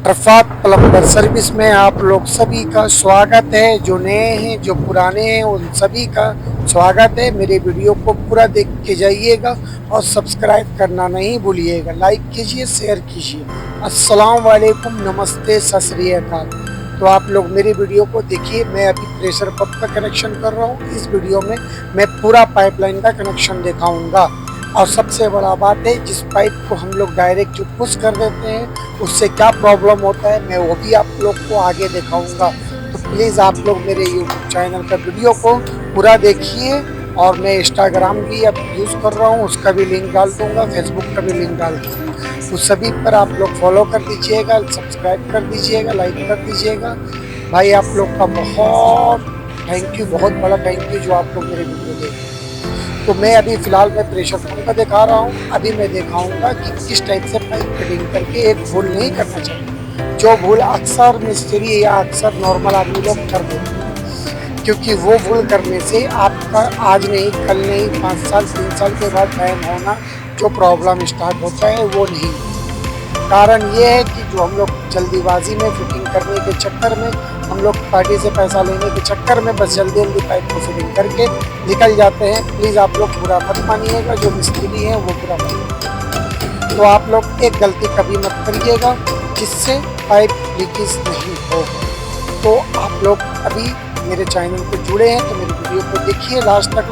Arfat plumber service में आप लोग सभी का स्वागत है। जो नए हैं जो पुराने हैं उन सभी का स्वागत है। मेरे वीडियो को पूरा देख के जाइएगा और सब्सक्राइब करना नहीं भूलिएगा। लाइक कीजिए, शेयर कीजिए। अस्सलाम वालेकुम, नमस्ते, सत श्री अकाल। तो आप लोग मेरी वीडियो को देखिए। मैं अभी प्रेशर पंप का कनेक्शन कर रहा हूँ। इस वीडियो में मैं पूरा पाइपलाइन का कनेक्शन दिखाऊंगा। और सबसे बड़ा बात है, जिस पाइप को हम लोग डायरेक्ट जो पुश कर देते हैं उससे क्या प्रॉब्लम होता है मैं वो भी आप लोग को आगे दिखाऊंगा। तो प्लीज़ आप लोग मेरे यूट्यूब चैनल का वीडियो को पूरा देखिए। और मैं इंस्टाग्राम भी अब यूज़ कर रहा हूँ, उसका भी लिंक डाल दूँगा, फेसबुक का भी लिंक डाल दूँगा। उस सभी पर आप लोग फॉलो कर दीजिएगा, सब्सक्राइब कर दीजिएगा, लाइक कर दीजिएगा। भाई आप लोग का बहुत थैंक यू, बहुत बड़ा थैंक यू जो आप लोग मेरे वीडियो देख रहे हैं। तो मैं अभी फ़िलहाल मैं प्रेशर पंप का दिखा रहा हूँ। अभी मैं दिखाऊंगा कि किस टाइप से पाइप फिटिंग करके एक भूल नहीं करना चाहिए, जो भूल अक्सर मिस्त्री या अक्सर नॉर्मल आदमी लोग कर देते हैं। क्योंकि वो भूल करने से आपका आज नहीं, कल नहीं, 5 साल 3 साल के बाद टाइम होना जो प्रॉब्लम स्टार्ट होता है वो नहीं। कारण ये है कि जो हम लोग जल्दीबाजी में फिटिंग करने के चक्कर में, हम लोग पार्टी से पैसा लेने के चक्कर में बस जल्दी जल्दी पाइप को फिटिंग करके निकल जाते हैं। प्लीज़ आप लोग बुरा मत मानिएगा, जो मिस्त्री हैं वो बुरा मत मानिएगा। तो आप लोग एक गलती कभी मत करिएगा जिससे पाइप लीकेज नहीं हो। तो आप लोग अभी मेरे चैनल पे जुड़े हैं तो मेरी वीडियो को देखिए लास्ट तक,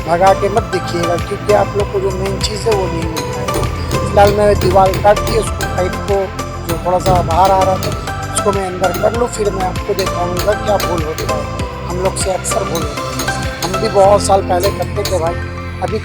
भगा के मत देखिएगा, क्योंकि आप लोग को जो मेन चीज़ है वो नहीं मिल पाएगी। फिलहाल मैंने दीवार काट दी, उसको पाइप को जो थोड़ा सा बाहर आ रहा था उसको मैं अंदर कर लूँ, फिर मैं आपको दिखाऊंगा क्या भूल होता है। हम लोग से अक्सर भूल होती है, हम भी बहुत साल पहले करते थे भाई। अभी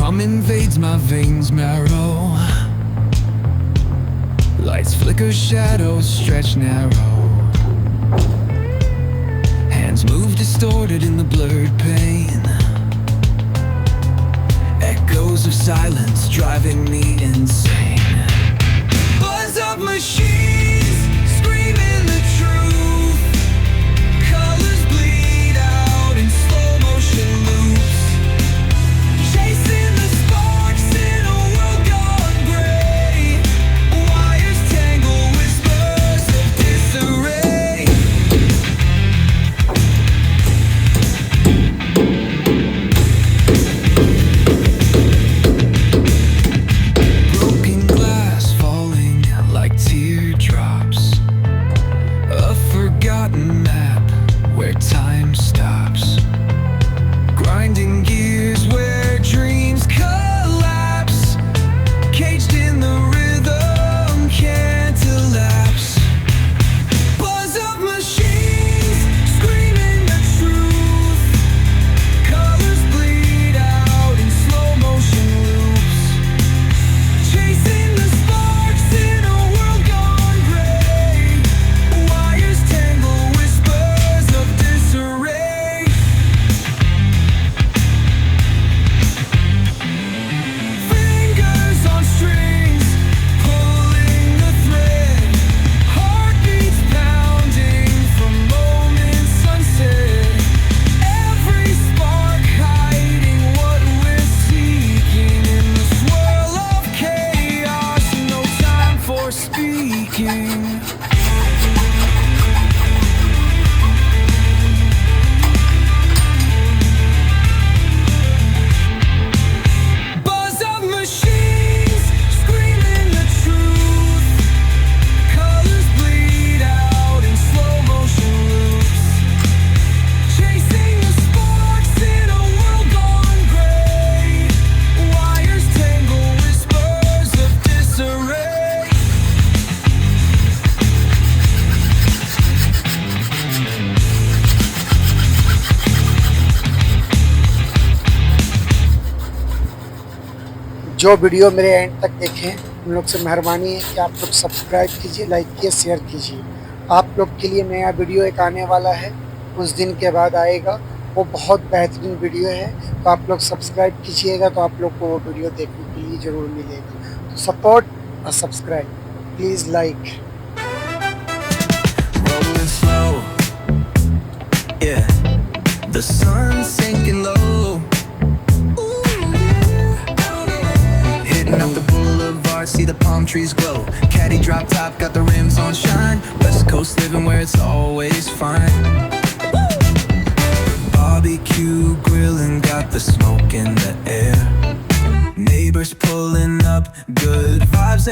Calm invades my veins marrow. Lights flicker, shadows stretch narrow. Hands move distorted in the blurred pain. Echoes of silence driving me insane. Buzz of machines screaming the truth. Colors bleed out in slow motion loops. Chasing the sparks in a world gone gray. Wires tangle, whispers of disarray. Broken glass falling like teardrops. A forgotten map where time stops. Grinding gears where dreams collapse. Caged in the rhythm, can't elapse. Buzz of machines screaming the truth. Colors bleed out in slow motion loops. Chasing the sparks in a world gone gray. Wires tangle, whispers of disarray. Fingers on strings, pulling the thread. Heartbeats pounding from moments unsaid. Every spark hiding what we're seeking. In the swirl of chaos, no time for speaking. Buzz of machines screaming the truth. Colors bleed out in slow motion loops. Chasing the sparks in a world gone gray. Wires tangle, whispers of disarray. जो video मेरे and तक देखें उन लोग से मेहरबानी है कि आप लोग सब्सक्राइब कीजिए, लाइक कीजिए, शेयर कीजिए। आप लोग के लिए नया वीडियो एक आने वाला है, कुछ दिन के बाद आएगा। वो बहुत बेहतरीन वीडियो है, तो आप लोग सब्सक्राइब कीजिएगा तो आप लोग को वो वीडियो देखने के लिए ज़रूर मिलेगा। तो सपोर्ट और subscribe, please like. Rolling slow, yeah. The sun's sinking low. Hitting up the boulevard, see the palm trees glow. Caddy drop top, got the rims on shine. West Coast living where it's always fine. Barbecue grilling, got the smoke in the air. Neighbors pulling up, good vibes